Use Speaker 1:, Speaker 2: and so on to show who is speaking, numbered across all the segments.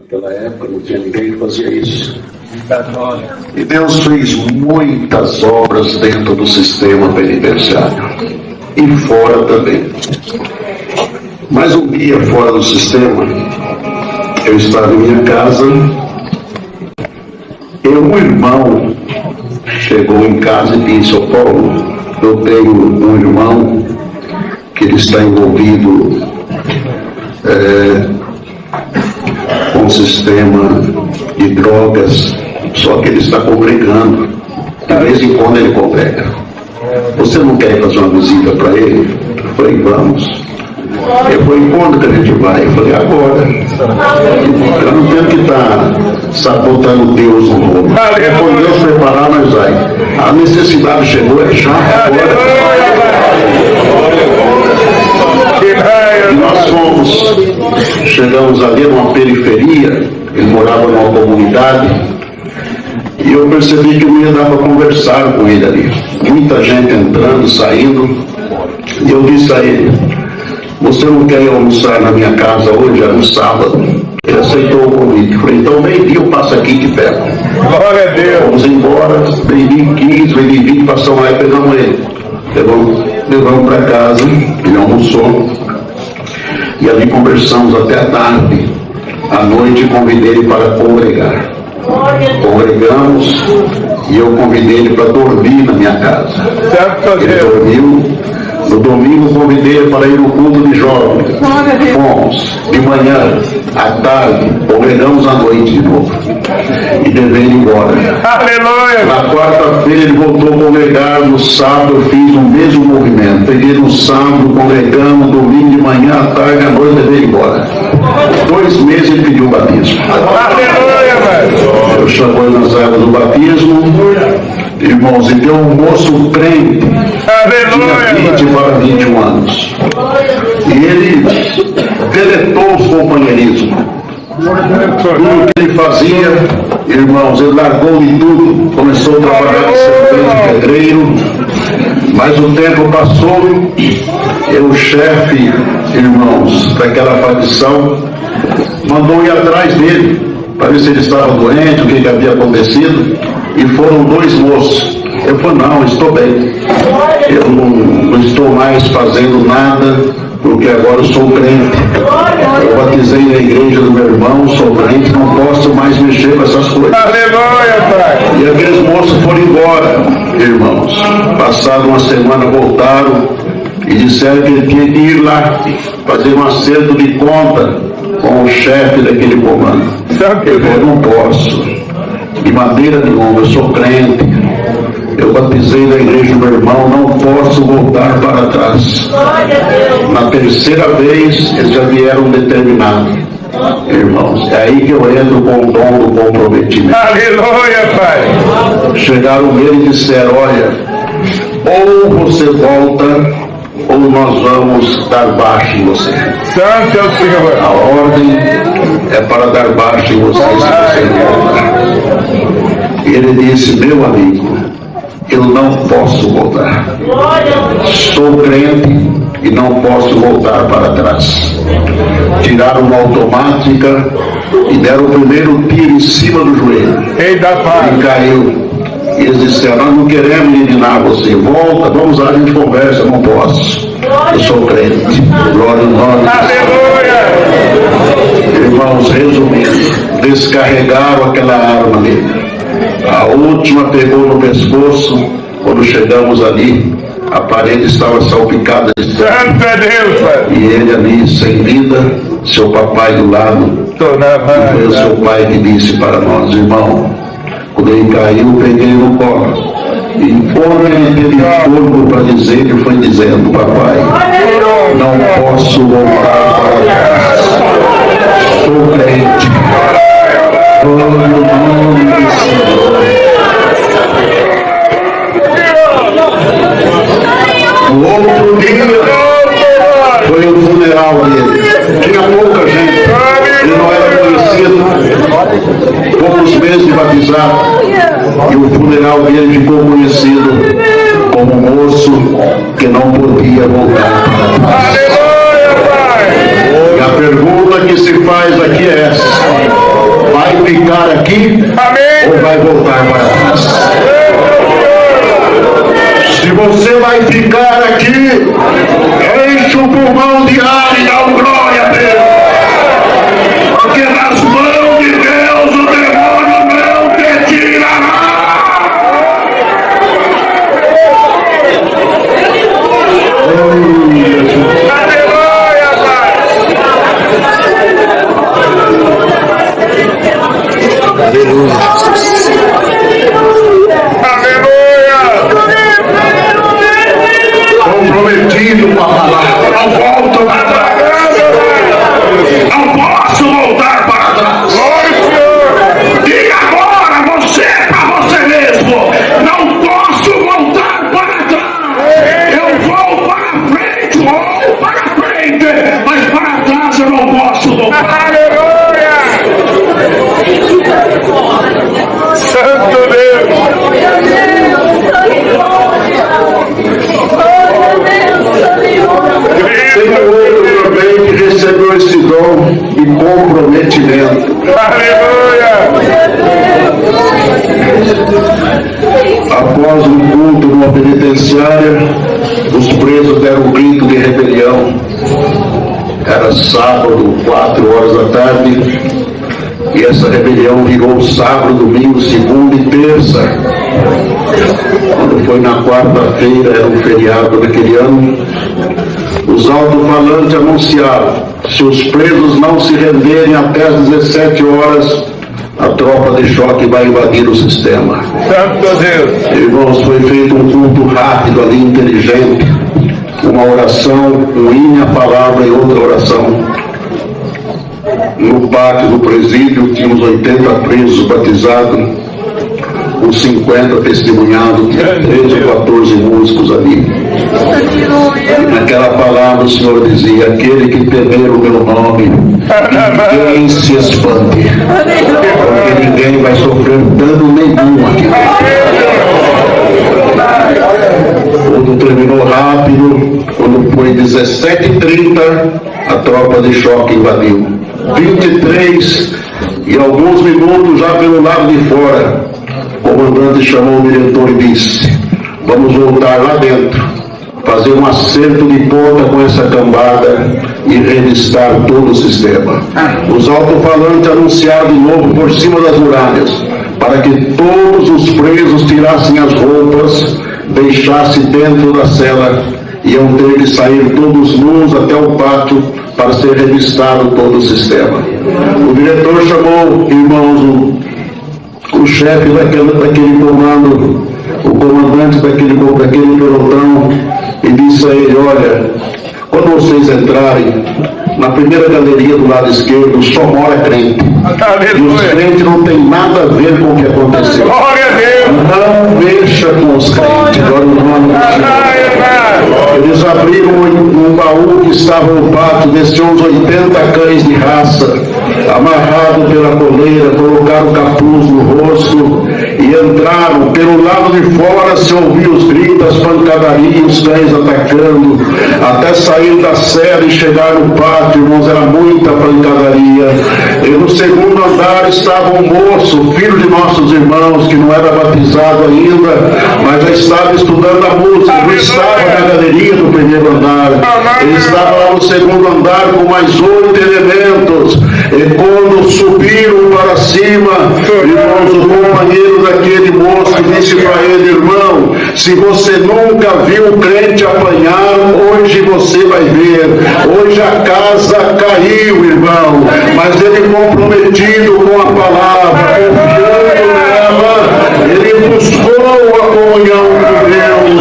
Speaker 1: Naquela época não tinha ninguém que fazia isso. E Deus fez muitas obras dentro do sistema penitenciário e fora também. Mas um dia fora do sistema, eu estava em minha casa e um irmão chegou em casa e disse: "Ô Paulo, eu tenho um irmão que ele está envolvido com o sistema de drogas, só que ele está congregando, de vez em quando ele congrega. Você não quer fazer uma visita para ele?" Eu falei: "Vamos." Ele falou: "Quando que a gente vai?" Eu falei: "Agora." Eu não tenho que estar sabotando Deus no mundo. Quando Deus preparar, nós vai. A necessidade chegou, é já agora. E nós chegamos ali numa periferia, ele morava numa comunidade, e eu percebi que não ia dar para conversar com ele ali. Muita gente entrando, saindo, e eu disse a ele: "Você não quer ir almoçar na minha casa hoje?" Era um sábado. Ele aceitou o convite. Eu falei: "Então meio-dia eu passo aqui e te pego."
Speaker 2: Glória a Deus.
Speaker 1: Vamos embora, meio-dia 15, meio-dia 20, passamos lá e pegamos ele. Levamos para casa, ele almoçou, e ali conversamos até a tarde. À noite convidei ele para congregar. Congregamos e eu convidei ele para dormir na minha casa. Ele dormiu. No domingo convidei ele para ir no culto de jovens. Fomos de manhã, à tarde, congregamos à noite de novo. E devei ir embora.
Speaker 2: Aleluia!
Speaker 1: Na quarta-feira ele voltou a congregar. No sábado eu fiz o mesmo movimento. Peguei no sábado, congregamos, domingo de manhã, à tarde, à noite, devei ir embora. 2 meses ele pediu o batismo.
Speaker 2: Aleluia, velho!
Speaker 1: Eu chamei nas águas do batismo. Irmãos, e deu um moço crente, tinha 20 para 21 anos. E ele deletou os companheirismos. Tudo que ele fazia, irmãos, ele largou de tudo, começou a trabalhar de servente, pedreiro. Mas o tempo passou e o chefe, irmãos, daquela facção, mandou ir atrás dele, para ver se ele estava doente, o que havia acontecido. E foram 2 moços. Eu falei: "Não, estou bem. Eu não estou mais fazendo nada, porque agora eu sou crente. Eu batizei na igreja do meu irmão, sou crente, não posso mais mexer com essas coisas."
Speaker 2: Aleluia, Pai!
Speaker 1: E aqueles moços foram embora, irmãos. Passado uma semana voltaram e disseram que ele tinha que ir lá fazer um acerto de conta com o chefe daquele comando. Eu falei: "Não posso. De maneira nenhuma, eu sou crente, eu batizei na igreja do meu irmão, não posso voltar para trás." Na terceira vez, eles já vieram determinados, irmãos. É aí que eu entro com o dom do comprometimento.
Speaker 2: Aleluia, Pai!
Speaker 1: Chegaram nele e disseram: "Olha, ou você volta, ou nós vamos dar baixa em você.
Speaker 2: Santo é o Senhor.
Speaker 1: A ordem é para dar baixa em você se você não voltar." E ele disse: "Meu amigo, eu não posso voltar. Sou crente e não posso voltar para trás." Tiraram uma automática e deram o primeiro tiro em cima do joelho.
Speaker 2: Ei da paz.
Speaker 1: Ele caiu. E eles disseram: "Nós não queremos eliminar você. Volta, vamos lá, a gente conversa." "Não posso. Eu sou crente." Glória ao nome.
Speaker 2: Aleluia!
Speaker 1: Irmãos, resumindo, descarregaram aquela arma dele. A última pegou no pescoço. Quando chegamos ali, a parede estava salpicada de sangue.
Speaker 2: Santo é Deus, Pai!
Speaker 1: E ele ali, sem vida, seu papai do lado. E foi o seu pai que disse para nós: "Irmão, quando ele caiu, eu peguei no colo. E quando ele teve corpo para dizer, ele foi dizendo: "Papai, não posso voltar para trás. Sou crente." Glória ao nome do Senhor. O outro dia foi o funeral dele. Tinha pouca gente. Ele não era conhecido. Poucos meses de batizado. E o funeral dele ficou conhecido como moço que não podia voltar.
Speaker 2: Aleluia, Pai!
Speaker 1: E a pergunta que se faz aqui é essa: aqui
Speaker 2: Amém.
Speaker 1: ou vai voltar para trás. Se você vai ficar aqui, enche o pulmão de ar e dá glória a Deus. Porque nas mãos de Deus o demônio não te tirará.
Speaker 2: Aleluia, Pai.
Speaker 1: Aleluia. Comprometido com a palavra, não volto para trás. Não posso voltar para trás. Diga agora você para você mesmo: não posso voltar para trás. Eu vou para frente, vou para frente, mas para trás eu não posso voltar.
Speaker 2: Aleluia. Santo Deus.
Speaker 1: Tem um outro também que recebeu esse dom de comprometimento.
Speaker 2: Aleluia.
Speaker 1: Após um culto numa penitenciária, os presos deram um grito de rebelião. Era sábado, 4 horas da tarde, e essa rebelião virou sábado, domingo, segunda e terça. Quando foi na quarta-feira, era um feriado naquele ano, os alto-falantes anunciaram: se os presos não se renderem até às 17 horas, a tropa de choque vai invadir o sistema.
Speaker 2: Santo Deus.
Speaker 1: Irmãos, foi feito um culto rápido ali, inteligente, uma oração, um hino, a palavra e outra oração. No pátio do presídio tínhamos 80 presos batizados, uns 50 testemunhados, tinha 13 ou 14 músicos ali. E naquela palavra o Senhor dizia: aquele que temer o meu nome, ninguém se espante, porque ninguém vai sofrer dano nenhum aqui dentro. Tudo terminou rápido. Quando foi 17h30, a tropa de choque invadiu. 23 e alguns minutos já pelo lado de fora, o comandante chamou o diretor e disse: vamos voltar lá dentro, fazer um acerto de ponta com essa cambada e revistar todo o sistema. Os alto-falantes anunciaram de novo por cima das muralhas, para que todos os presos tirassem as roupas, deixassem dentro da cela, iam ter que sair todos nus até o pátio para ser revistado todo o sistema. O diretor chamou, irmãos, o chefe daquele comando, o comandante daquele pelotão, e disse a ele: olha, quando vocês entrarem, na primeira galeria do lado esquerdo só mora crente. E os crentes não tem nada a ver com o que aconteceu.
Speaker 2: Glória a Deus.
Speaker 1: Não mexa com os crentes. Glória ao nome do Senhor. Eles abriram um baú que estava no pátio, desceu uns 80 cães de raça, amarrado pela coleira, colocaram capuz no rosto e entraram. Pelo lado de fora se ouvia os gritos, as pancadarias, os cães atacando, até sair da cela e chegar no pátio, irmãos, era muita pancadaria. E no segundo andar estava um moço, filho de nossos irmãos, que não era batizado ainda, mas já estava estudando a música, não estava na galeria do primeiro andar, ele estava lá no segundo andar com mais 8 elementos. E quando subiram para cima, irmãos, o companheiro daquele moço disse para ele: irmão, se você nunca viu o crente apanhar, hoje você vai ver. Hoje a casa caiu, irmão, mas ele comprometido com a palavra, confiando nela, ele buscou a comunhão com Deus,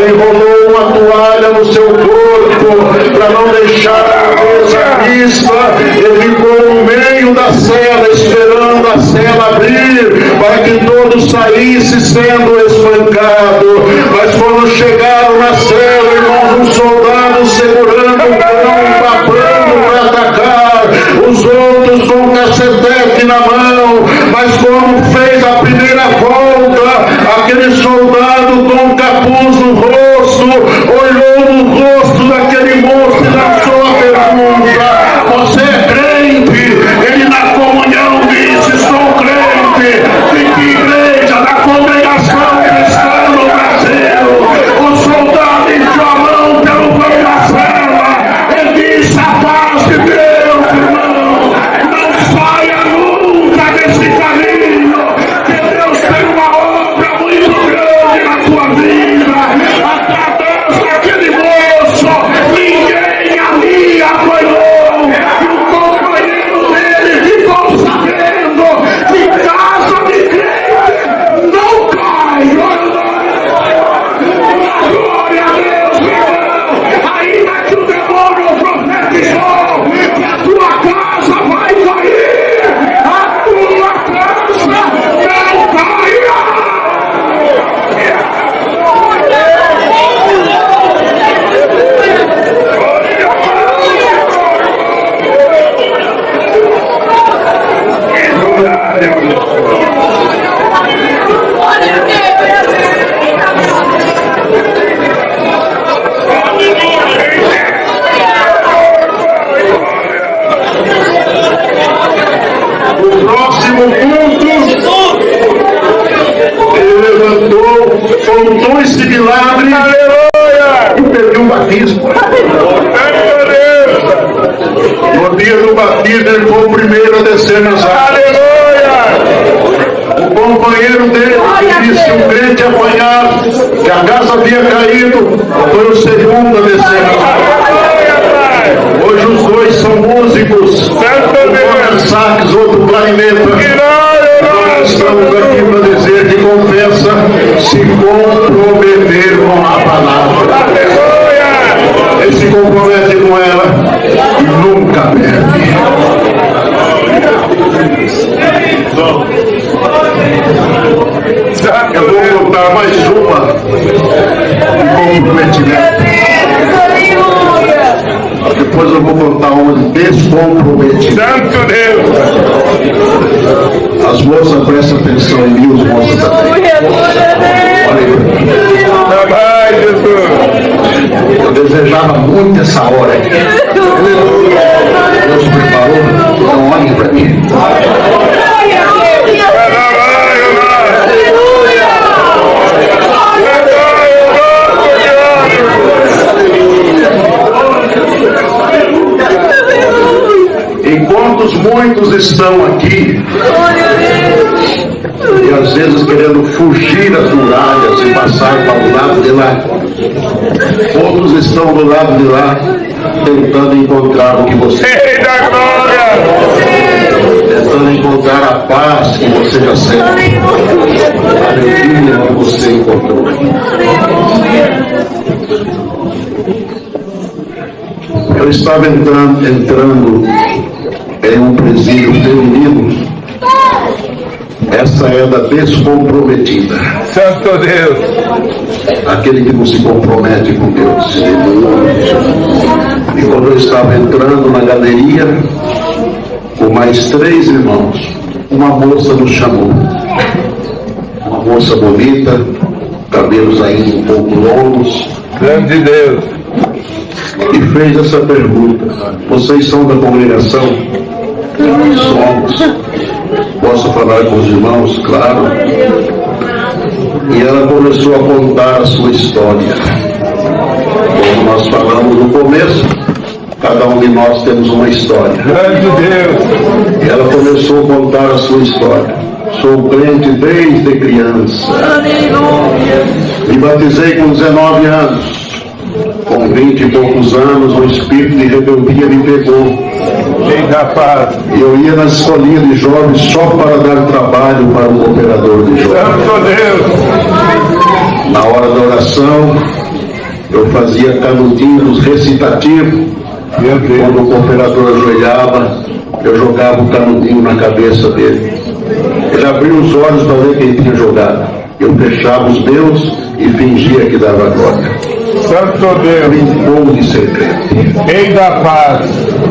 Speaker 1: enrolou uma toalha no seu corpo para não deixar a cabeça vista, ele ficou no meio da cela, esperando a cela abrir, para que todos saíssem sendo espancados. Mas quando chegaram na cela, irmãos, um soldado segurando um cão, papando para atacar, os outros com um cacetete na mão. Mas quando fez a primeira volta, aquele soldado com um capuz no rosto, olhou no rosto daquele moço e lançou a pergunta: você é crente? Ele na comunhão disse: sou crente. No próximo culto, ele levantou, contou esse milagre e perdeu o batismo. No dia do batismo, ele foi o primeiro a descer nas águas. O companheiro dele, que disse que o crente apanhar, que a casa havia caído, foi o segundo a descer nas águas. Hoje os dois são músicos, um toca sax, outro clarineta. Nós estamos aqui para dizer que confessa, se comprometer com a palavra. Ele se compromete com ela e nunca perde. Eu vou contar mais uma de comprometimento. Depois eu vou contar uma de descomprometimento.
Speaker 2: Santo Deus!
Speaker 1: As moças prestam atenção em mim, os moços também.
Speaker 2: Ai, Jesus!
Speaker 1: Eu desejava muito essa hora aqui. Deus preparou, então olhem para mim. Enquanto muitos estão aqui, e às vezes querendo fugir das muralhas e passar para o lado de lá, outros estão do lado de lá, tentando encontrar o que você
Speaker 2: Ei da glória!
Speaker 1: tentando encontrar a paz que você já sente, a alegria que você encontrou. Eu estava entrando em um presídio feminino. Essa é da descomprometida.
Speaker 2: Santo Deus!
Speaker 1: Aquele que não se compromete com Deus. E quando eu estava entrando na galeria, com mais 3 irmãos, uma moça nos chamou. Uma moça bonita, cabelos ainda um pouco longos.
Speaker 2: Grande Deus!
Speaker 1: E fez essa pergunta: vocês são da congregação? Somos. Posso falar com os irmãos? Claro. E ela começou a contar a sua história. Como nós falamos no começo, cada um de nós temos uma história.
Speaker 2: Grande Deus!
Speaker 1: E ela começou a contar a sua história. Sou crente desde criança. Me batizei com 19 anos. Com 20 e poucos anos, o espírito de rebeldia me pegou.
Speaker 2: Ei da paz!
Speaker 1: E eu ia na escolinha de jovens só para dar trabalho para um operador de jovens.
Speaker 2: Santo Deus!
Speaker 1: Na hora da oração, eu fazia canudinhos recitativos.
Speaker 2: Meu Deus!
Speaker 1: Quando o cooperador ajoelhava, eu jogava o canudinho na cabeça dele. Ele abria os olhos para ver quem tinha jogado. Eu fechava os meus e fingia que dava glória.
Speaker 2: Santo Deus!
Speaker 1: Brincou de ser crente.
Speaker 2: Ei da paz!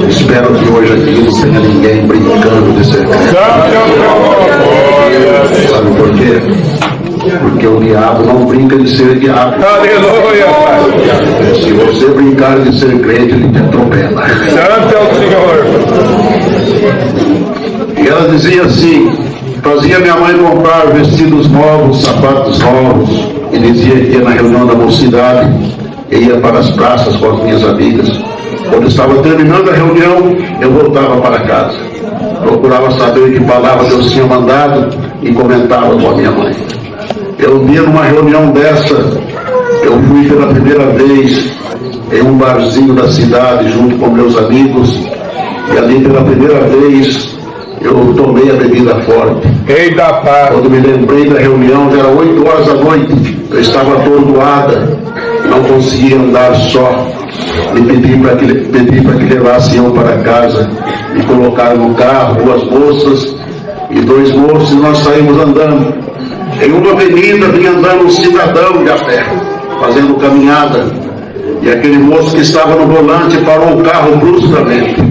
Speaker 1: Espero que hoje aqui não tenha ninguém brincando de ser crente. Sabe por quê? Porque o diabo não brinca de ser diabo.
Speaker 2: Aleluia, Pai!
Speaker 1: Se você brincar de ser crente, ele te atropela.
Speaker 2: Santo é o Senhor!
Speaker 1: E ela dizia assim, fazia minha mãe comprar vestidos novos, sapatos novos, e dizia que ia na reunião da mocidade, e ia para as praças com as minhas amigas. Quando estava terminando a reunião, eu voltava para casa. Procurava saber que palavra Deus tinha mandado e comentava com a minha mãe. Eu um dia numa reunião dessa, eu fui pela primeira vez em um barzinho da cidade junto com meus amigos, e ali pela primeira vez eu tomei a bebida forte.
Speaker 2: Ei da paz!
Speaker 1: Quando me lembrei da reunião, já era 8 horas da noite, eu estava atordoada, não conseguia andar só. E pedi para que levasse eu para casa. Me colocaram no carro, 2 moças e 2 moços, e nós saímos andando. Em uma avenida vinha andando um cidadão de a pé, fazendo caminhada. E aquele moço que estava no volante parou o carro bruscamente,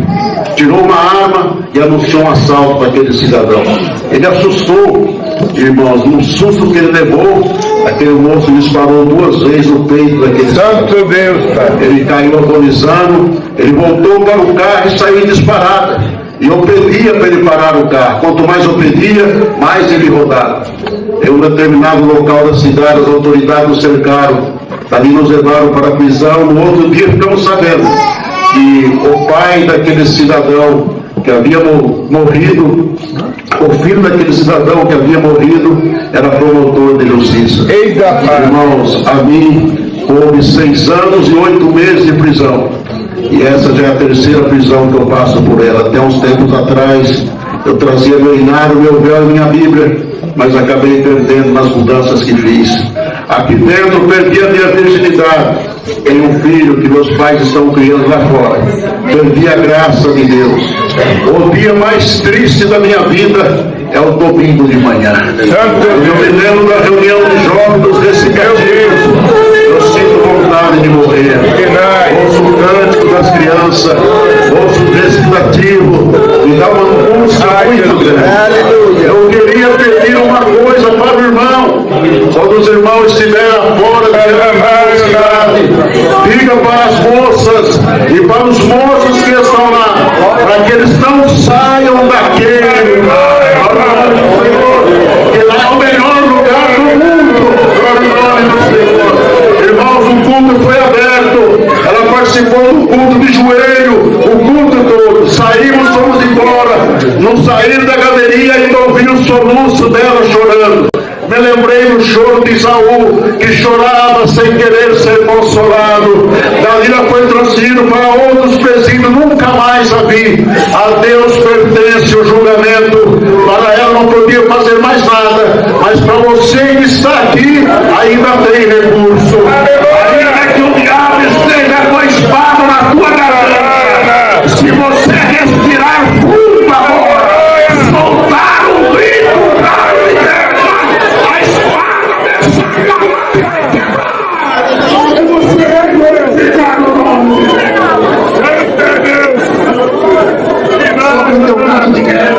Speaker 1: tirou uma arma e anunciou um assalto para aquele cidadão. Ele assustou, irmãos, no susto que ele levou, aquele moço disparou 2 vezes no peito daquele cidadão.
Speaker 2: Santo Deus, Pai.
Speaker 1: Ele caiu agonizando, ele voltou para o carro e saiu em disparada. E eu pedia para ele parar o carro. Quanto mais eu pedia, mais ele rodava. Em um determinado local da cidade, as autoridades nos cercaram. Ali nos levaram para a prisão. No outro dia ficamos sabendo que o pai daquele cidadão que havia morrido, o filho daquele cidadão que havia morrido, era promotor de justiça.
Speaker 2: Eita, Pai.
Speaker 1: Irmãos, a mim houve 6 anos e 8 meses de prisão. E essa já é a 3ª prisão que eu passo por ela. Até uns tempos atrás, eu trazia meu inário, meu véu e minha Bíblia, mas acabei perdendo nas mudanças que fiz. Aqui dentro perdi a minha virginidade. Tenho um filho que meus pais estão criando lá fora. Perdi a graça de Deus. O dia mais triste da minha vida é o domingo de manhã. Eu me lembro da reunião de jovens dos recitativos. Eu sinto vontade de morrer. Ouço o cântico das crianças, ouço o recitativo, me dá uma angústia muito grande. Eu queria pedir uma coisa para o irmão, quando os irmãos estiverem fora da cidade, diga para as moças e para os moços que estão lá, para que eles não saiam daquele lugar, que lá é o melhor lugar do mundo, para o nome do Senhor. Irmãos, o culto foi aberto, ela participou do culto de joelho, o culto todo, saímos, fomos embora, não saíram da galeria e não ouvi o soluço dela chorando. Me lembrei do choro de Saul, que chorava sem querer ser consolado. Dalila foi transferido para outros presídios, nunca mais a vi. A Deus pertence o julgamento. Para ela não podia fazer mais nada, mas para você que está aqui, ainda tem recurso. Ainda que o diabo esteja com a espada na tua garganta, se você respirar fundo agora, soltar um grito para o inferno, a espada dessa garganta, você é glorificado no nome de Deus. Em nome de Deus.